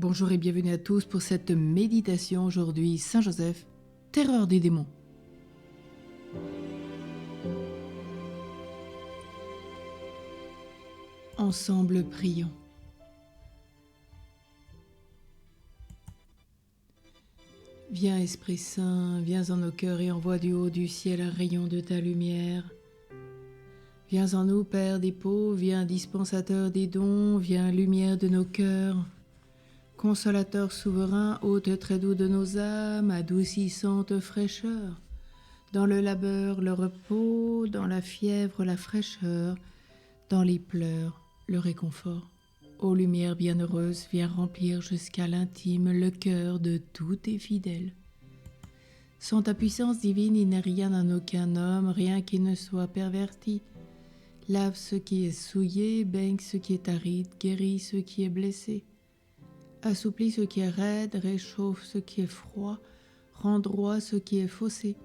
Bonjour et bienvenue à tous pour cette méditation aujourd'hui. Saint Joseph, terreur des démons. Ensemble, prions. Viens Esprit Saint, viens en nos cœurs et envoie du haut du ciel un rayon de ta lumière. Viens en nous, Père des pauvres, viens dispensateur des dons, viens lumière de nos cœurs. Consolateur souverain, hôte très doux de nos âmes, adoucissante fraîcheur. Dans le labeur, le repos, dans la fièvre, la fraîcheur, dans les pleurs, le réconfort. Ô lumière bienheureuse, viens remplir jusqu'à l'intime le cœur de tous tes fidèles. Sans ta puissance divine, il n'est rien en aucun homme, rien qui ne soit perverti. Lave ce qui est souillé, baigne ce qui est aride, guéris ce qui est blessé. Assouplis ce qui est raide, réchauffe ce qui est froid, rend droit ce qui est faussé.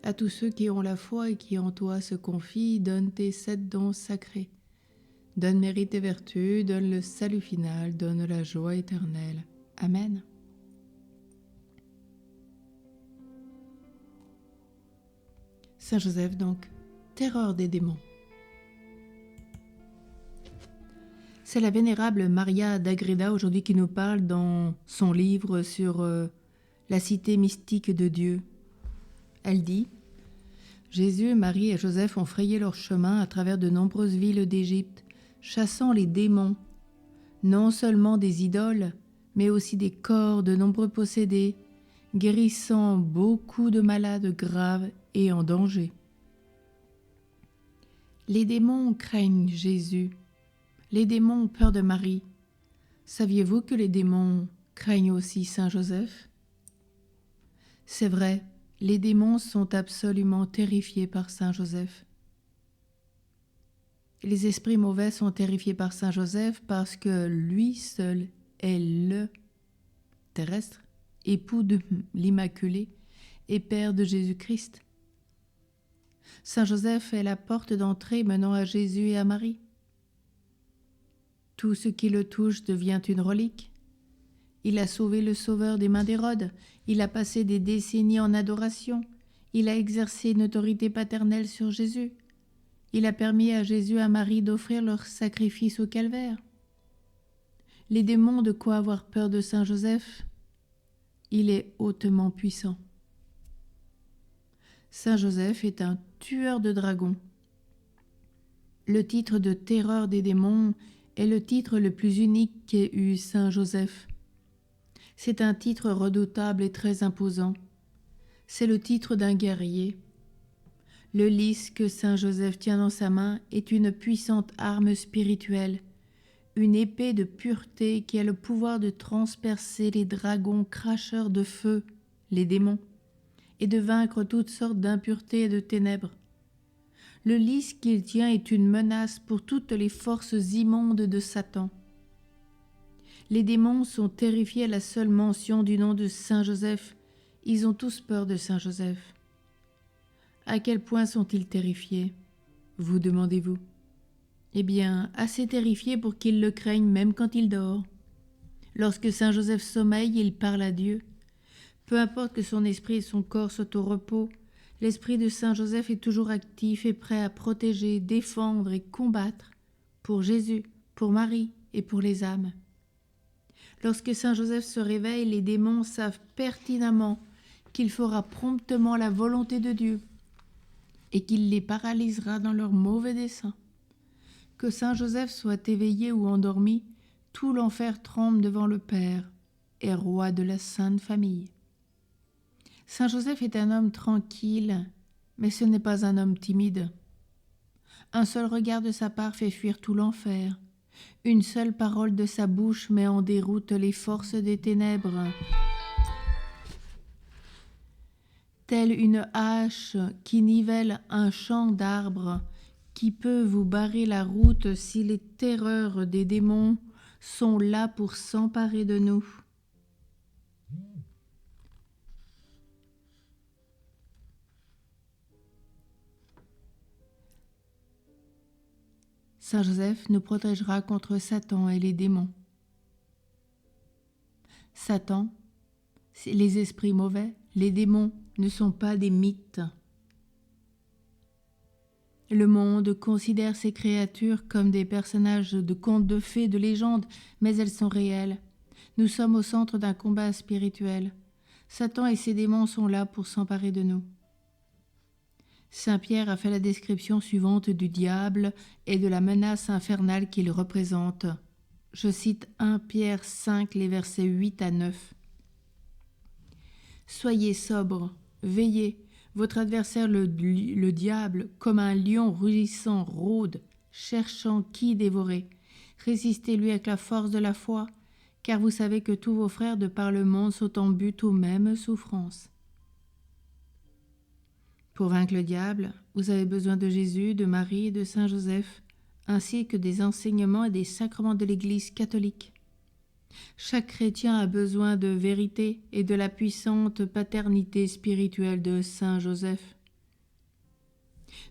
À tous ceux qui ont la foi et qui en toi se confient, donne tes 7 dons sacrés. Donne mérite et vertu, donne le salut final, donne la joie éternelle. Amen. Saint Joseph donc, terreur des démons. C'est la vénérable Maria d'Agreda aujourd'hui qui nous parle dans son livre sur la cité mystique de Dieu. Elle dit « Jésus, Marie et Joseph ont frayé leur chemin à travers de nombreuses villes d'Égypte, chassant les démons, non seulement des idoles, mais aussi des corps de nombreux possédés, guérissant beaucoup de malades graves et en danger. Les démons craignent Jésus. Les démons ont peur de Marie. Saviez-vous que les démons craignent aussi Saint Joseph ? C'est vrai, les démons sont absolument terrifiés par Saint Joseph. Les esprits mauvais sont terrifiés par Saint Joseph parce que lui seul est le terrestre, époux de l'Immaculée et père de Jésus-Christ. Saint Joseph est la porte d'entrée menant à Jésus et à Marie. Tout ce qui le touche devient une relique. Il a sauvé le Sauveur des mains d'Hérode. Il a passé des décennies en adoration. Il a exercé une autorité paternelle sur Jésus. Il a permis à Jésus et à Marie d'offrir leur sacrifice au calvaire. Les démons ont de quoi avoir peur de Saint Joseph. Il est hautement puissant. Saint Joseph est un tueur de dragons. Le titre de terreur des démons est le titre le plus unique qu'ait eu Saint Joseph. C'est un titre redoutable et très imposant. C'est le titre d'un guerrier. Le lys que Saint Joseph tient dans sa main est une puissante arme spirituelle, une épée de pureté qui a le pouvoir de transpercer les dragons cracheurs de feu, les démons, et de vaincre toutes sortes d'impuretés et de ténèbres. Le lys qu'il tient est une menace pour toutes les forces immondes de Satan. Les démons sont terrifiés à la seule mention du nom de Saint Joseph. Ils ont tous peur de Saint Joseph. À quel point sont-ils terrifiés ? Vous demandez-vous. Eh bien, assez terrifiés pour qu'ils le craignent même quand il dort. Lorsque Saint Joseph sommeille, il parle à Dieu. Peu importe que son esprit et son corps soient au repos, l'esprit de Saint Joseph est toujours actif et prêt à protéger, défendre et combattre pour Jésus, pour Marie et pour les âmes. Lorsque Saint Joseph se réveille, les démons savent pertinemment qu'il fera promptement la volonté de Dieu et qu'il les paralysera dans leurs mauvais desseins. Que Saint Joseph soit éveillé ou endormi, tout l'enfer tremble devant le Père et roi de la Sainte Famille. Saint Joseph est un homme tranquille, mais ce n'est pas un homme timide. Un seul regard de sa part fait fuir tout l'enfer. Une seule parole de sa bouche met en déroute les forces des ténèbres. Telle une hache qui nivelle un champ d'arbres, qui peut vous barrer la route si les terreurs des démons sont là pour s'emparer de nous. Saint Joseph nous protégera contre Satan et les démons. Satan, les esprits mauvais, les démons ne sont pas des mythes. Le monde considère ces créatures comme des personnages de contes de fées, de légendes, mais elles sont réelles. Nous sommes au centre d'un combat spirituel. Satan et ses démons sont là pour s'emparer de nous. Saint Pierre a fait la description suivante du diable et de la menace infernale qu'il représente. Je cite 1 Pierre 5, les versets 8 à 9. « Soyez sobres, veillez. Votre adversaire, le diable, comme un lion rugissant, rôde, cherchant qui dévorer. Résistez-lui avec la force de la foi, car vous savez que tous vos frères de par le monde sont en but aux mêmes souffrances. » Pour vaincre le diable, vous avez besoin de Jésus, de Marie et de Saint Joseph, ainsi que des enseignements et des sacrements de l'Église catholique. Chaque chrétien a besoin de vérité et de la puissante paternité spirituelle de Saint Joseph.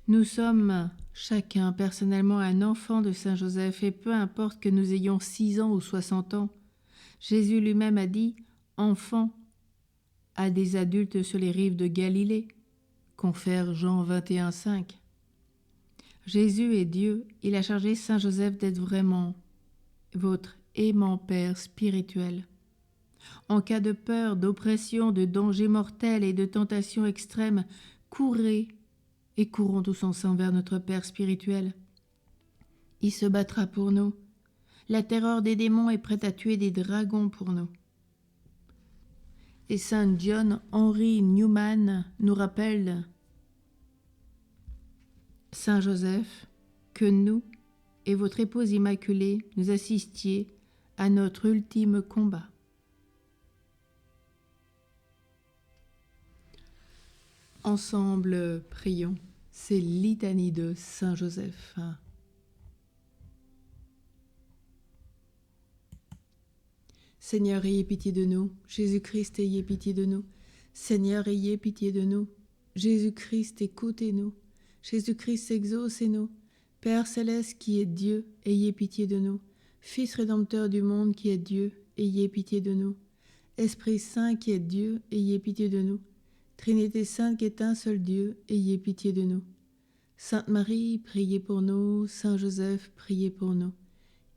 Nous sommes chacun personnellement un enfant de Saint Joseph, et peu importe que nous ayons 6 ans ou 60 ans, Jésus lui-même a dit « enfant » à des adultes sur les rives de Galilée, confère Jean 21, 5. Jésus est Dieu, il a chargé Saint Joseph d'être vraiment votre aimant Père spirituel. En cas de peur, d'oppression, de danger mortel et de tentation extrême, courez et courons tous ensemble vers notre Père spirituel. Il se battra pour nous. La terreur des démons est prête à tuer des dragons pour nous. Et Saint John Henry Newman nous rappelle, Saint Joseph, que nous et votre épouse immaculée nous assistiez à notre ultime combat. Ensemble, prions ces litanies de Saint Joseph. Seigneur, ayez pitié de nous. Jésus-Christ, ayez pitié de nous. Seigneur, ayez pitié de nous. Jésus-Christ, écoutez-nous. Jésus-Christ, exaucez-nous. Père céleste qui est Dieu, ayez pitié de nous. Fils rédempteur du monde qui est Dieu, ayez pitié de nous. Esprit Saint qui est Dieu, ayez pitié de nous. Trinité Sainte qui est un seul Dieu, ayez pitié de nous. Sainte Marie, priez pour nous. Saint Joseph, priez pour nous.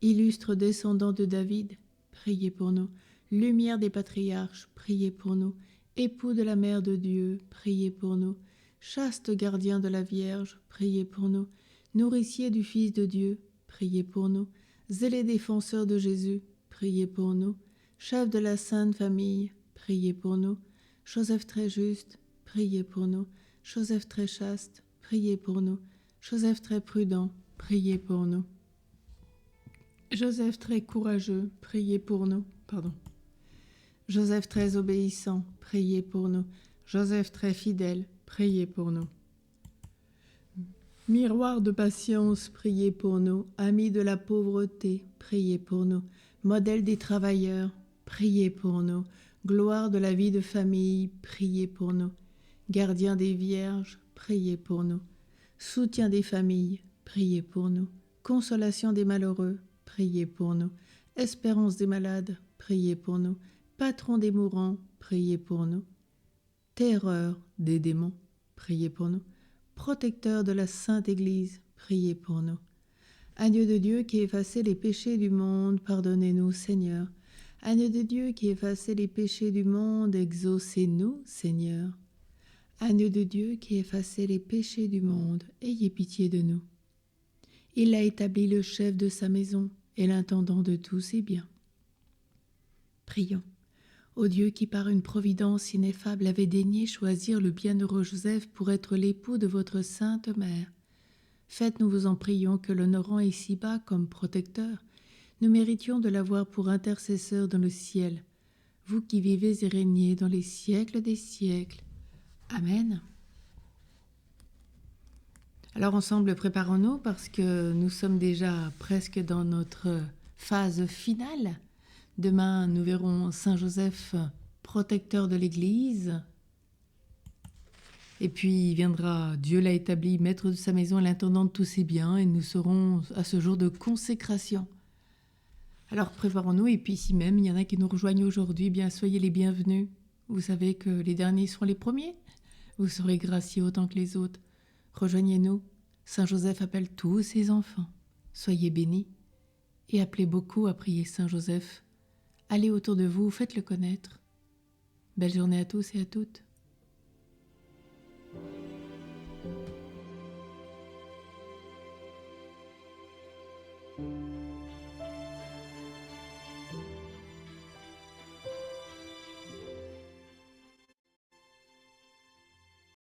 Illustre descendant de David, priez pour nous. Lumière des patriarches, priez pour nous. Époux de la Mère de Dieu, priez pour nous. Chaste gardien de la Vierge, priez pour nous. Nourricier du Fils de Dieu, priez pour nous. Zélé défenseur de Jésus, priez pour nous. Chef de la Sainte Famille, priez pour nous. Joseph très juste, priez pour nous. Joseph très chaste, priez pour nous. Joseph très prudent, priez pour nous. Joseph très courageux, priez pour nous. Joseph très obéissant, priez pour nous. Joseph très fidèle, priez pour nous. Miroir de patience, priez pour nous. Ami de la pauvreté, priez pour nous. Modèle des travailleurs, priez pour nous. Gloire de la vie de famille, priez pour nous. Gardien des vierges, priez pour nous. Soutien des familles, priez pour nous. Consolation des malheureux, priez pour nous. Espérance des malades, priez pour nous. Patron des mourants, priez pour nous. Terreur des démons, priez pour nous. Protecteur de la Sainte Église, priez pour nous. Agneau de Dieu qui effacez les péchés du monde, pardonnez-nous, Seigneur. Agneau de Dieu qui effacez les péchés du monde, exaucez-nous, Seigneur. Agneau de Dieu qui effacez les péchés du monde, ayez pitié de nous. Il a établi le chef de sa maison et l'intendant de tous ses biens. Prions. Ô Dieu qui par une providence ineffable avait daigné choisir le bienheureux Joseph pour être l'époux de votre sainte mère, faites, nous vous en prions, que l'honorant ici-bas comme protecteur, nous méritions de l'avoir pour intercesseur dans le ciel, vous qui vivez et régnez dans les siècles des siècles. Amen. Alors ensemble, préparons-nous parce que nous sommes déjà presque dans notre phase finale. Demain, nous verrons Saint Joseph, protecteur de l'Église. Et puis viendra, Dieu l'a établi, maître de sa maison et l'intendant de tous ses biens, et nous serons à ce jour de consécration. Alors préparons-nous, et puis si même il y en a qui nous rejoignent aujourd'hui, bien soyez les bienvenus. Vous savez que les derniers seront les premiers. Vous serez graciés autant que les autres. Rejoignez-nous. Saint Joseph appelle tous ses enfants. Soyez bénis et appelez beaucoup à prier Saint Joseph. Allez autour de vous, faites-le connaître. Belle journée à tous et à toutes.